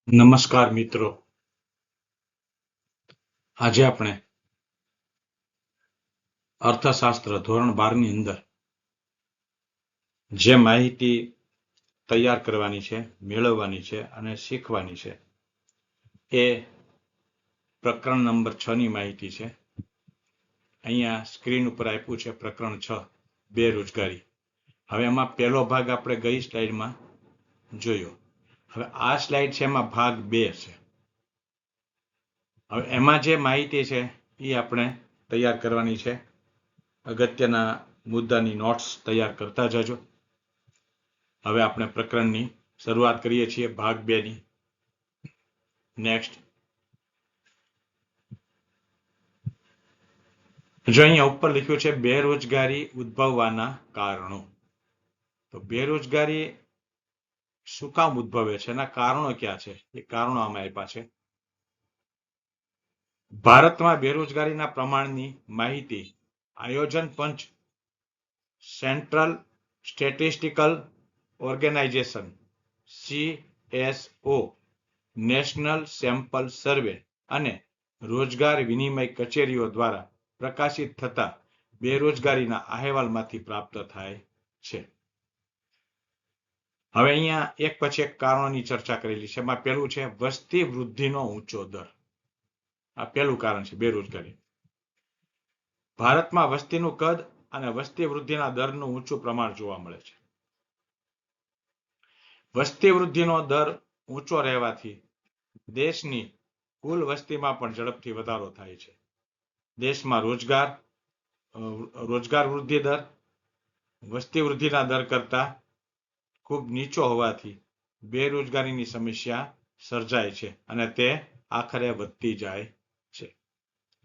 નમસ્કાર મિત્રો, આજે આપણે અર્થશાસ્ત્ર ધોરણ 12 ની અંદર જે માહિતી તૈયાર કરવાની છે, મેળવવાની છે અને શીખવાની છે એ પ્રકરણ નંબર 6 ની માહિતી છે. અહીંયા સ્ક્રીન ઉપર આપ્યું છે પ્રકરણ 6 બેરોજગારી. હવે એમાં પહેલો ભાગ આપણે ગઈ સ્લાઇડમાં જોયો. હવે આ સ્લાઇડ છે એમાં ભાગ 2 છે. હવે એમાં જે માહિતી છે એ આપણે તૈયાર કરવાની છે. અગત્યના મુદ્દાની નોટ્સ તૈયાર કરતા જજો. હવે આપણે પ્રકરણની શરૂઆત કરીએ છીએ ભાગ 2 ની. નેક્સ્ટ. જો અહીંયા ઉપર લખ્યું છે બેરોજગારી ઉદ્ભવવાના કારણો. તો બેરોજગારી શું કામ ઉદ્ભવે છે, એના કારણો ક્યાં છે એ કારણો આમાં આપ્યા છે. ભારતમાં બેરોજગારીના પ્રમાણની માહિતી આયોજન પંચ, central statistical organization CSO, national sample survey અને રોજગાર વિનિમય કચેરીઓ દ્વારા પ્રકાશિત થતા બેરોજગારીના અહેવાલમાંથી પ્રાપ્ત થાય છે. હવે અહીંયા એક પછી એક કારણોની ચર્ચા કરેલી છે. એમાં પહેલું છે વસ્તી વૃદ્ધિનો ઊંચો દર. આ પહેલું કારણ છે બેરોજગારી. ભારતમાં વસ્તીનું કદ અને વસ્તી વૃદ્ધિના દરનું ઊંચું પ્રમાણ જોવા મળે છે. વસ્તી વૃદ્ધિનો દર ઊંચો રહેવાથી દેશની કુલ વસ્તીમાં પણ ઝડપથી વધારો થાય છે. દેશમાં રોજગાર વૃદ્ધિ દર વસ્તી વૃદ્ધિના દર કરતા ખૂબ નીચો હોવાથી બેરોજગારીની સમસ્યા સર્જાય છે અને તે આખરે વધતી જાય છે.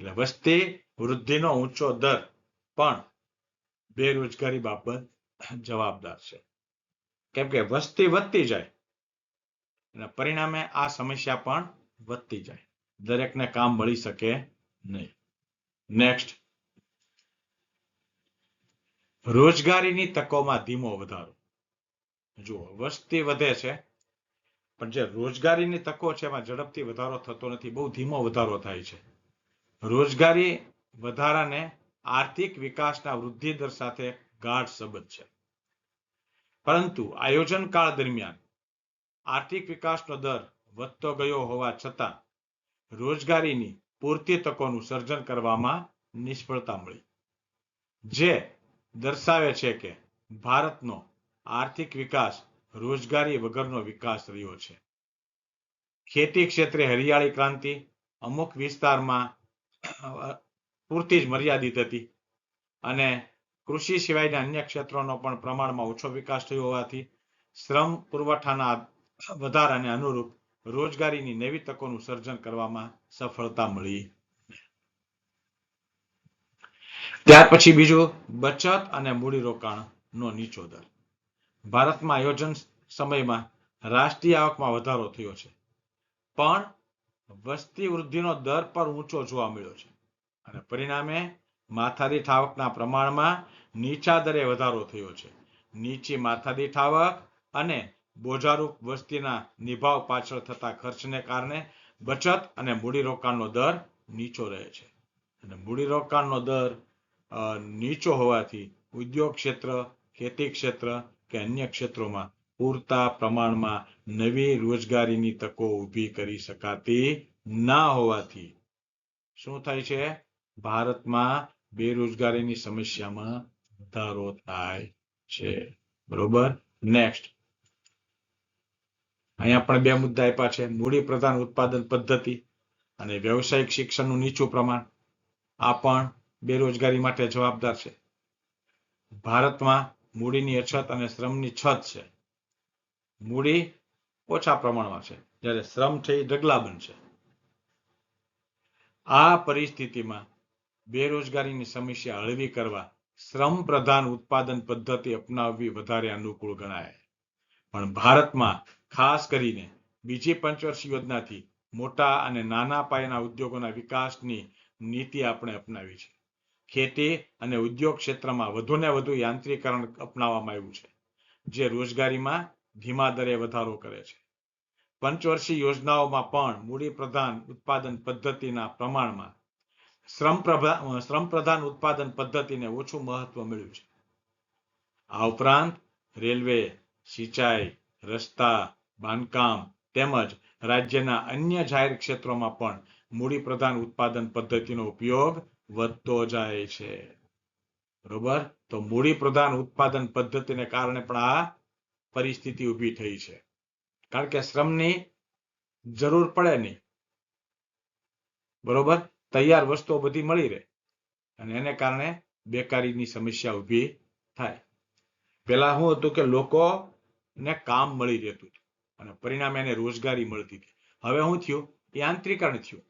એટલે વસ્તી વૃદ્ધિનો ઊંચો દર પણ બેરોજગારી બાબત જવાબદાર છે. કેમ કે વસ્તી વધતી જાય અને પરિણામે આ સમસ્યા પણ વધતી જાય. દરેકને કામ મળી શકે નહીં. નેક્સ્ટ. રોજગારીની તકોમાં ધીમો વધારો. જુઓ, વસ્તી વધે છે પણ જે રોજગારીની તકો છે એમાં ઝડપથી વધારો થતો નથી, બહુ ધીમો વધારો થાય છે. રોજગારી વધારાને આર્થિક વિકાસના વૃદ્ધિ દર સાથે ગાઢ સંબંધ છે. પરંતુ આયોજન કાળ દરમિયાન આર્થિક વિકાસનો દર વધતો ગયો હોવા છતાં રોજગારીની પૂરતી તકોનું સર્જન કરવામાં નિષ્ફળતા મળી, જે દર્શાવે છે કે ભારતનો આર્થિક વિકાસ રોજગારી વગરનો વિકાસ રહ્યો છે. ખેતી ક્ષેત્રે હરિયાળી ક્રાંતિ અમુક વિસ્તારમાં પૂરતી જ મર્યાદિત હતી અને કૃષિ સિવાયના અન્ય ક્ષેત્રોનો પણ પ્રમાણમાં ઓછો વિકાસ થયો હોવાથી શ્રમ પુરવઠાના વધારાને અનુરૂપ રોજગારીની નવી તકોનું સર્જન કરવામાં સફળતા મળી. ત્યાર પછી બીજું, બચત અને મૂડીરોકાણનો નીચો દર. ભારતમાં આયોજન સમયમાં રાષ્ટ્રીય આવકમાં વધારો થયો છે પણ વસ્તી વૃદ્ધિનો દર પર ઊંચો જોવા મળ્યો છે અને પરિણામે માથાદીઠ આવકના પ્રમાણમાં નીચા દરે વધારો થયો છે. નીચી માથાદીઠ આવક અને બોજારૂપ વસ્તીના નિભાવ પાછળ થતા ખર્ચને કારણે બચત અને મૂડીરોકાણનો દર નીચો રહે છે. અને મૂડીરોકાણનો દર નીચો હોવાથી ઉદ્યોગ ક્ષેત્ર, ખેતી ક્ષેત્ર કે અન્ય ક્ષેત્રોમાં પૂરતા પ્રમાણમાં નવી રોજગારીની તકો ઊભી કરી શકાતી ના હોવાથી શું થાય છે? ભારતમાં બેરોજગારીની સમસ્યામાં વધારો થાય છે. બરોબર. નેક્સ્ટ. અહીંયા પણ બે મુદ્દા આપ્યા છે, મૂડી પ્રધાન ઉત્પાદન પદ્ધતિ અને વ્યવસાયિક શિક્ષણનું નીચું પ્રમાણ. આ પણ બેરોજગારી માટે જવાબદાર છે. ભારતમાં મૂડીની અછત અને શ્રમની છત છે. મૂડી ઓછા પ્રમાણમાં છે જ્યારે શ્રમ છે એ ઢગલાબંધ છે. આ પરિસ્થિતિમાં બેરોજગારીની સમસ્યા હળવી કરવા શ્રમ પ્રધાન ઉત્પાદન પદ્ધતિ અપનાવવી વધારે અનુકૂળ ગણાય. પણ ભારતમાં ખાસ કરીને બીજી પંચવર્ષીય યોજનાથી મોટા અને નાના પાયાના ઉદ્યોગોના વિકાસની નીતિ આપણે અપનાવી છે. ખેતી અને ઉદ્યોગ ક્ષેત્રમાં વધુને વધુ યાંત્રીકરણ અપનાવવામાં આવ્યું છે, જે રોજગારીમાં ધીમા દરે વધારો કરે છે. પંચવર્ષીય યોજનાઓમાં પણ મૂડી પ્રધાન ઉત્પાદન પદ્ધતિના પ્રમાણમાં શ્રમ પ્રધાન ઉત્પાદન પદ્ધતિને ઓછું મહત્વ મળ્યું છે. આ ઉપરાંત રેલવે, સિંચાઈ, રસ્તા, બાંધકામ તેમજ રાજ્યના અન્ય જાહેર ક્ષેત્રોમાં પણ મૂડી પ્રધાન ઉત્પાદન પદ્ધતિનો ઉપયોગ વધતો જાય છે. બરોબર, તો મૂડી પ્રધાન ઉત્પાદન પદ્ધતિને કારણે પણ આ પરિસ્થિતિ ઊભી થઈ છે. કારણ કે શ્રમની જરૂર પડે નહીં. બરોબર, તૈયાર વસ્તુઓ બધી મળી રહે અને એને કારણે બેકારીની સમસ્યા ઊભી થાય. પેલા શું હતું કે લોકોને કામ મળી રહેતું હતું અને પરિણામે એને રોજગારી મળતી હતી. હવે શું થયું? યાંત્રીકરણ થયું.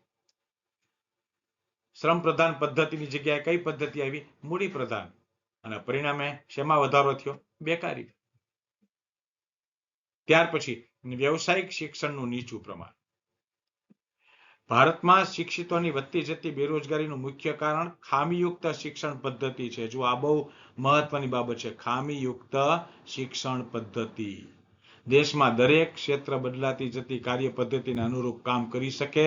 શ્રમ પ્રધાન પદ્ધતિની જગ્યાએ કઈ પદ્ધતિ આવી? મૂડી પ્રધાન. અને પરિણામે શેમાં વધારો થયો? બેકારી. ત્યાર પછી વ્યવસાયિક શિક્ષણનું નીચું પ્રમાણ. ભારતમાં શિક્ષિતોની વધતી જતી બેરોજગારીનું મુખ્ય કારણ ખામીયુક્ત શિક્ષણ પદ્ધતિ છે. જો આ બહુ મહત્વની બાબત છે, ખામીયુક્ત શિક્ષણ પદ્ધતિ. દેશમાં દરેક ક્ષેત્ર બદલાતી જતી કાર્ય પદ્ધતિને અનુરૂપ કામ કરી શકે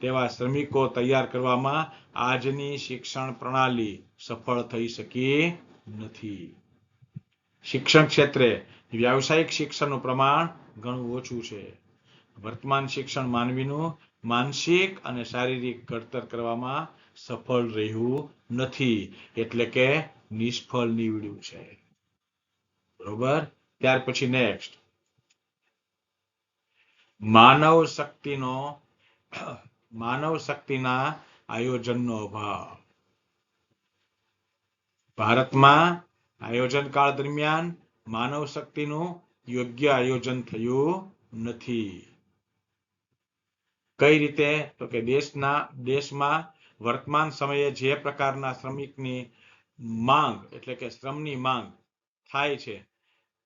તેવા શ્રમિકો તૈયાર કરવામાં આજની શિક્ષણ પ્રણાલી સફળ થઈ શકી નથી. શિક્ષણ ક્ષેત્રે વ્યાવસાયિક શિક્ષણનું પ્રમાણ ઘણું ઓછું છે. વર્તમાન શિક્ષણ માનવીનું માનસિક અને શારીરિક ઘડતર કરવામાં સફળ રહ્યું નથી, એટલે કે નિષ્ફળ નીવડ્યું છે. બરોબર, ત્યાર પછી નેક્સ્ટ, માનવ શક્તિના આયોજનનો અભાવ. ભારતમાં આયોજન કાળ દરમિયાન માનવ શક્તિનું યોગ્ય આયોજન થયું નથી. કઈ રીતે? તો કે દેશમાં વર્તમાન સમયે જે પ્રકારના શ્રમિકની માંગ એટલે કે શ્રમની માંગ થાય છે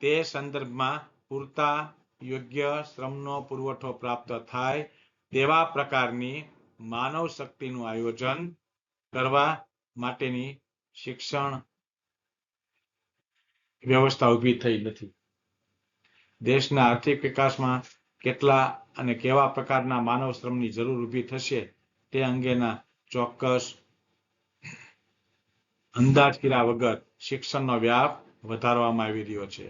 તે સંદર્ભમાં પૂરતા યોગ્ય શ્રમનો પુરવઠો પ્રાપ્ત થાય તેવા પ્રકારની માનવ શક્તિનું આયોજન કરવા માટેની શિક્ષણ વ્યવસ્થા ઊભી થઈ નથી. દેશના આર્થિક વિકાસમાં કેટલા અને કેવા પ્રકારના માનવ શ્રમની જરૂર ઊભી થશે તે અંગેના ચોક્કસ અંદાજ કર્યા વગર શિક્ષણનો વ્યાપ વધારવામાં આવી રહ્યો છે.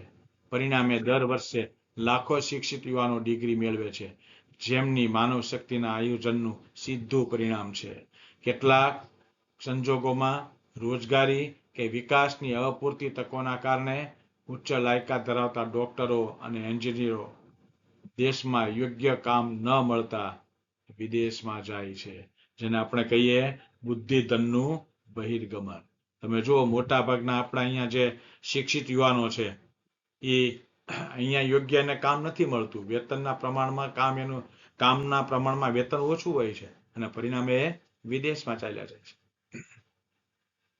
પરિણામે દર વર્ષે લાખો શિક્ષિત યુવાનો ડિગ્રી મેળવે છે, જેમની માનવ શક્તિના આયોજનનું સીધું પરિણામ છે. કેટલાક સંજોગોમાં રોજગારી કે વિકાસની અપૂરતી તકોના કારણે ઉચ્ચ લાયકાત ધરાવતા ડોક્ટરો અને એન્જિનિયરો દેશમાં યોગ્ય કામ ન મળતા વિદેશમાં જાય છે, જેને આપણે કહીએ બુદ્ધિધનનું બહિર્ગમન. તમે જુઓ, મોટા ભાગના આપણા અહીંયા જે શિક્ષિત યુવાનો છે એ અહીંયા યોગ્ય એને કામ નથી મળતું. વેતનના પ્રમાણમાં કામના પ્રમાણમાં વેતન ઓછું હોય છે અને પરિણામે એ વિદેશમાં ચાલ્યા જાય છે.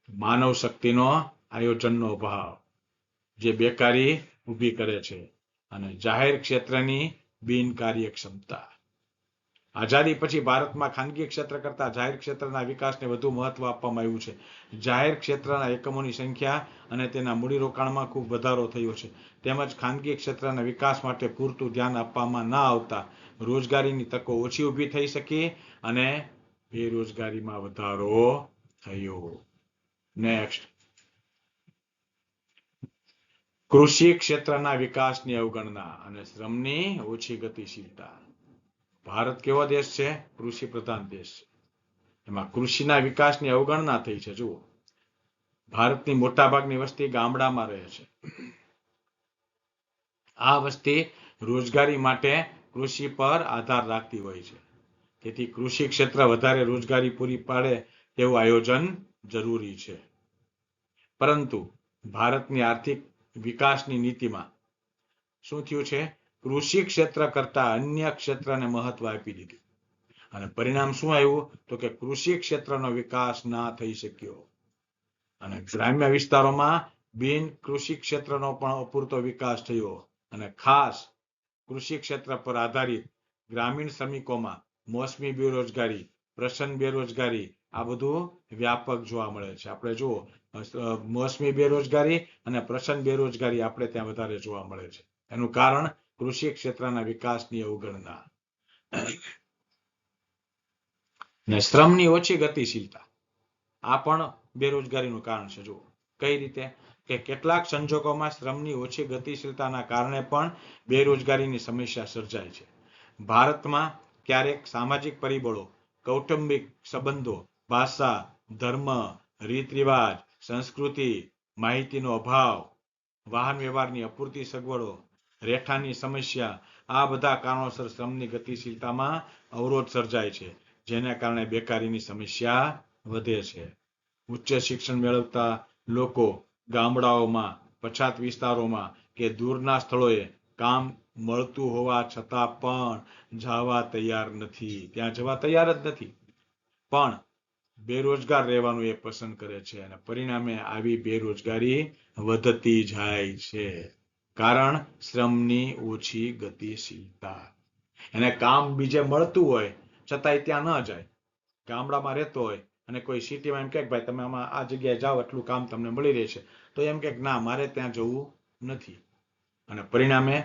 માનવ શક્તિનો આયોજનનો અભાવ જે બેકારી ઊભી કરે છે અને જાહેર ક્ષેત્રની બિનકાર્યક્ષમતા. આઝાદી પછી ભારતમાં ખાનગી ક્ષેત્ર કરતા જાહેર ક્ષેત્રના વિકાસને વધુ મહત્વ આપવામાં આવ્યું છે. જાહેર ક્ષેત્રના એકમોની સંખ્યા અને તેના મૂડીરોકાણમાં ખૂબ વધારો થયો છે. તેમજ ખાનગી ક્ષેત્રના વિકાસ માટે પૂરતું ધ્યાન આપવામાં ન આવતા રોજગારીની તકો ઓછી ઊભી થઈ શકી અને બેરોજગારીમાં વધારો થયો. નેક્સ્ટ, કૃષિ ક્ષેત્રના વિકાસની અવગણના અને શ્રમની ઓછી ગતિશીલતા. ભારત કેવો દેશ છે? કૃષિ પ્રધાન દેશ છે. એમાં કૃષિના વિકાસની અવગણના થઈ છે. જુઓ, ભારતની મોટાભાગની વસ્તી ગામડામાં રહે છે. આ વસ્તી રોજગારી માટે કૃષિ પર આધાર રાખતી હોય છે. તેથી કૃષિ ક્ષેત્ર વધારે રોજગારી પૂરી પાડે તેવું આયોજન જરૂરી છે. પરંતુ ભારતની આર્થિક વિકાસની નીતિમાં શું થયું છે? કૃષિ ક્ષેત્ર કરતા અન્ય ક્ષેત્રને મહત્વ આપી દીધું અને પરિણામ શું આવ્યું? તો કે કૃષિ ક્ષેત્રનો વિકાસ ના થઈ શક્યો અને ગ્રામ્ય વિસ્તારોમાં બિન કૃષિ ક્ષેત્રનો પણ અપૂરતો વિકાસ થયો અને ખાસ કૃષિ ક્ષેત્ર પર આધારિત ગ્રામીણ શ્રમિકોમાં મોસમી બેરોજગારી, પ્રસન્ન બેરોજગારી આ બધું વ્યાપક જોવા મળે છે. આપણે જુઓ, મોસમી બેરોજગારી અને પ્રસન્ન બેરોજગારી આપણે ત્યાં વધારે જોવા મળે છે. એનું કારણ કૃષિ ક્ષેત્રના વિકાસની અવગણના. ને શ્રમની ઓછી ગતિશીલતા આ પણ બેરોજગારીનું કારણ છે. જુઓ કઈ રીતે કે કેટલાક સંજોગોમાં શ્રમની ઓછી ગતિશીલતાના કારણે પણ બેરોજગારીની સમસ્યા સર્જાય છે. ભારતમાં ક્યારેક સામાજિક પરિબળો, કૌટુંબિક સંબંધો, ભાષા, ધર્મ, રીત રિવાજ, સંસ્કૃતિ, માહિતીનો અભાવ, વાહન વ્યવહારની અપૂરતી સગવડો, રહેઠાણની સમસ્યા, આ બધા કારણોસર શ્રમની ગતિશીલતામાં અવરોધ સર્જાય છે, જેના કારણે બેકારીની સમસ્યા વધે છે. ઉચ્ચ શિક્ષણ મેળવતા લોકો ગામડાઓમાં, પછાત વિસ્તારોમાં કે દૂરના સ્થળોએ કામ મળતું હોવા છતાં પણ જવા તૈયાર નથી. ત્યાં જવા તૈયાર જ નથી, પણ બેરોજગાર રહેવાનું એ પસંદ કરે છે અને પરિણામે આવી બેરોજગારી વધતી જાય છે. કારણ શ્રમની ઓછી ગતિશીલતા. એને કામ બીજે મળતું હોય છતાંય ત્યાં ન જાય. ગામડામાં રહેતો હોય અને કોઈ સિટીમાં એમ કે ભાઈ તમે આમાં આ જગ્યાએ જાઓ એટલું કામ તમને મળી રહેશે, તો એમ કે ના મારે ત્યાં જવું નથી, અને પરિણામે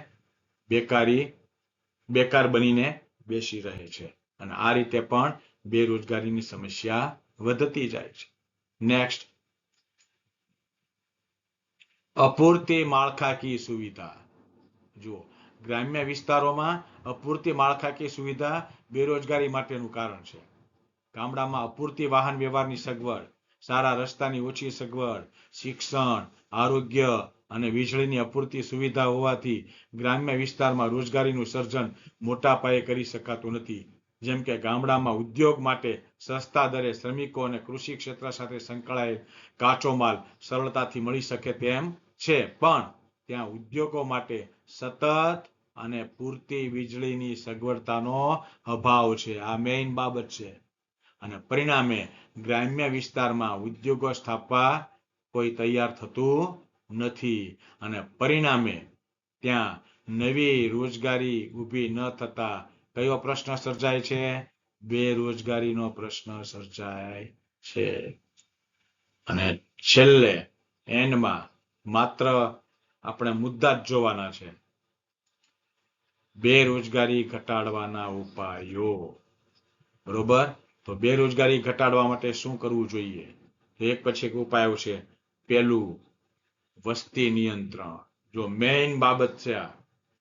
બેકાર બનીને બેસી રહે છે, અને આ રીતે પણ બેરોજગારીની સમસ્યા વધતી જાય છે. નેક્સ્ટ, અપૂરતી માળખાકીય સુવિધા. જુઓ ગ્રામ્ય વિસ્તારોમાં અપૂરતી માળખાકીય સુવિધા બેરોજગારી માટેનું કારણ છે. ગામડામાં અપૂરતી વાહન વ્યવહારની સગવડ, સારા રસ્તાની ઓછી સગવડ, શિક્ષણ, આરોગ્ય અને વીજળીની અપૂરતી સુવિધા હોવાથી ગ્રામ્ય વિસ્તારમાં રોજગારીનું સર્જન મોટા પાયે કરી શકાતું નથી. જેમ કે ગામડામાં ઉદ્યોગ માટે સસ્તા દરે શ્રમિકો અને કૃષિ ક્ષેત્ર સાથે સંકળાયેલ કાચો માલ સરળતાથી મળી શકે તેમ છે, પણ ત્યાં ઉદ્યોગો માટે સતત અને પૂરતી વીજળીની સગવડતાનો અભાવ છે. આ મેઇન બાબત છે, અને પરિણામે ગ્રામ્ય વિસ્તારમાં ઉદ્યોગો સ્થાપવા કોઈ તૈયાર થતું નથી, અને પરિણામે ત્યાં નવી રોજગારી ઊભી ન થતા કયો પ્રશ્ન સર્જાય છે? બેરોજગારીનો પ્રશ્ન સર્જાય છે. અને છેલ્લે એન્ડમાં માત્ર આપણે મુદ્દા જ જોવાના છે. બેરોજગારી ઘટાડવાના ઉપાયો. બરોબર, તો બેરોજગારી ઘટાડવા માટે શું કરવું જોઈએ? એક પછી એક ઉપાયો છે. પહેલું, વસ્તી નિયંત્રણ. જો મેઇન બાબત છે આ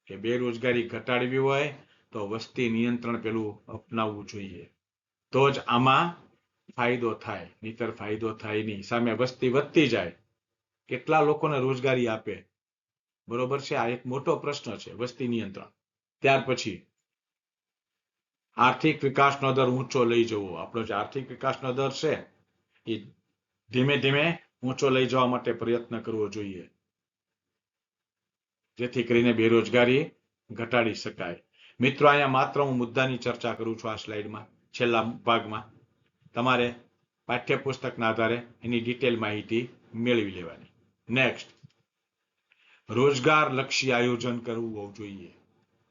કે બેરોજગારી ઘટાડવી હોય તો વસ્તી નિયંત્રણ પેલું અપનાવવું જોઈએ, તો જ આમાં ફાયદો થાય, નહીતર ફાયદો થાય નહીં. સામે વસ્તી વધતી જાય, કેટલા લોકોને રોજગારી આપે? બરોબર છે, આ એક મોટો પ્રશ્ન છે, વસ્તી નિયંત્રણ. ત્યાર પછી આર્થિક વિકાસનો દર ઊંચો લઈ જવો. આપણો જે આર્થિક વિકાસનો દર છે એ ધીમે ધીમે ઊંચો લઈ જવા માટે પ્રયત્ન કરવો જોઈએ, જેથી કરીને બેરોજગારી ઘટાડી શકાય. મિત્રો, અહીંયા માત્ર હું મુદ્દાની ચર્ચા કરું છું આ સ્લાઇડમાં. છેલ્લા ભાગમાં તમારે પાઠ્યપુસ્તકના આધારે એની ડિટેલ માહિતી મેળવી લેવાની. નેક્સ્ટ, રોજગાર લક્ષી આયોજન કરવું જોઈએ.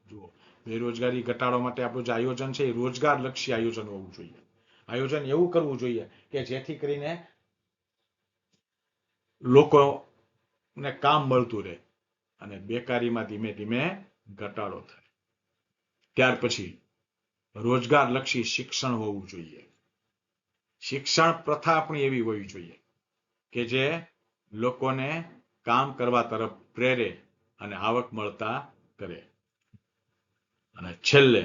જુઓ, બેરોજગારી ઘટાડવા માટે આપણું જે આયોજન છે એ રોજગાર લક્ષી આયોજન હોવું જોઈએ. આયોજન એવું કરવું જોઈએ કે જેથી કરીને લોકોને કામ મળતું રહે અને બેકારીમાં ધીમે ધીમે ઘટાડો થાય. ત્યાર પછી રોજગાર લક્ષી શિક્ષણ હોવું જોઈએ. શિક્ષણ પ્રથા આપણી એવી હોવી જોઈએ કે જે લોકોને કામ કરવા તરફ પ્રેરે અને આવક મળતા કરે. અને છેલ્લે,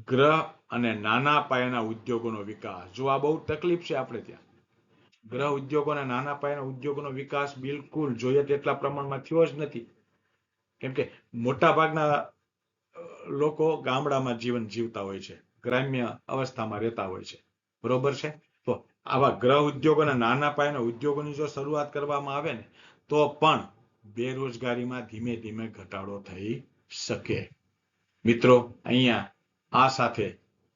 ગ્રહ અને નાના પાયાના ઉદ્યોગોનો વિકાસ. જો આ બહુ તકલીફ છે આપણે ત્યાં. ગ્રહ ઉદ્યોગો અને નાના પાયાના ઉદ્યોગોનો વિકાસ બિલકુલ જોઈએ તેટલા પ્રમાણમાં થયો જ નથી. કેમ કે મોટા ભાગના લોકો ગામડામાં જીવન જીવતા હોય છે, ગ્રામ્ય અવસ્થામાં રહેતા હોય છે. બરોબર છે, તો આવા ગ્રહ ઉદ્યોગો અને નાના પાયાના ઉદ્યોગોની જો શરૂઆત કરવામાં આવે ને તો પણ બેરોજગારીમાં ધીમે ધીમે ઘટાડો થઈ શકે. મિત્રો, અહીંયા આ સાથે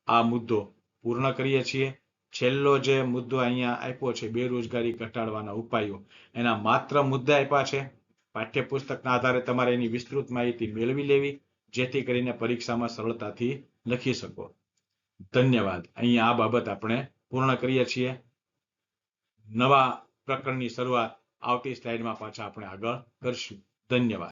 આ મુદ્દો પૂર્ણ કરીએ છીએ. છેલ્લો જે મુદ્દો અહીંયા આપ્યો છે બેરોજગારી ઘટાડવાના ઉપાયો, એના માત્ર મુદ્દા આપ્યા છે. પાઠ્યપુસ્તકના આધારે તમારે એની વિસ્તૃત માહિતી મેળવી લેવી, જેથી કરીને પરીક્ષામાં સરળતાથી લખી શકો. ધન્યવાદ. અહીંયા આ બાબત આપણે પૂર્ણ કરીએ છીએ. નવા પ્રકરણની શરૂઆત આવતી સ્લાઇડમાં પાછા આપણે આગળ કરશું. ધન્યવાદ.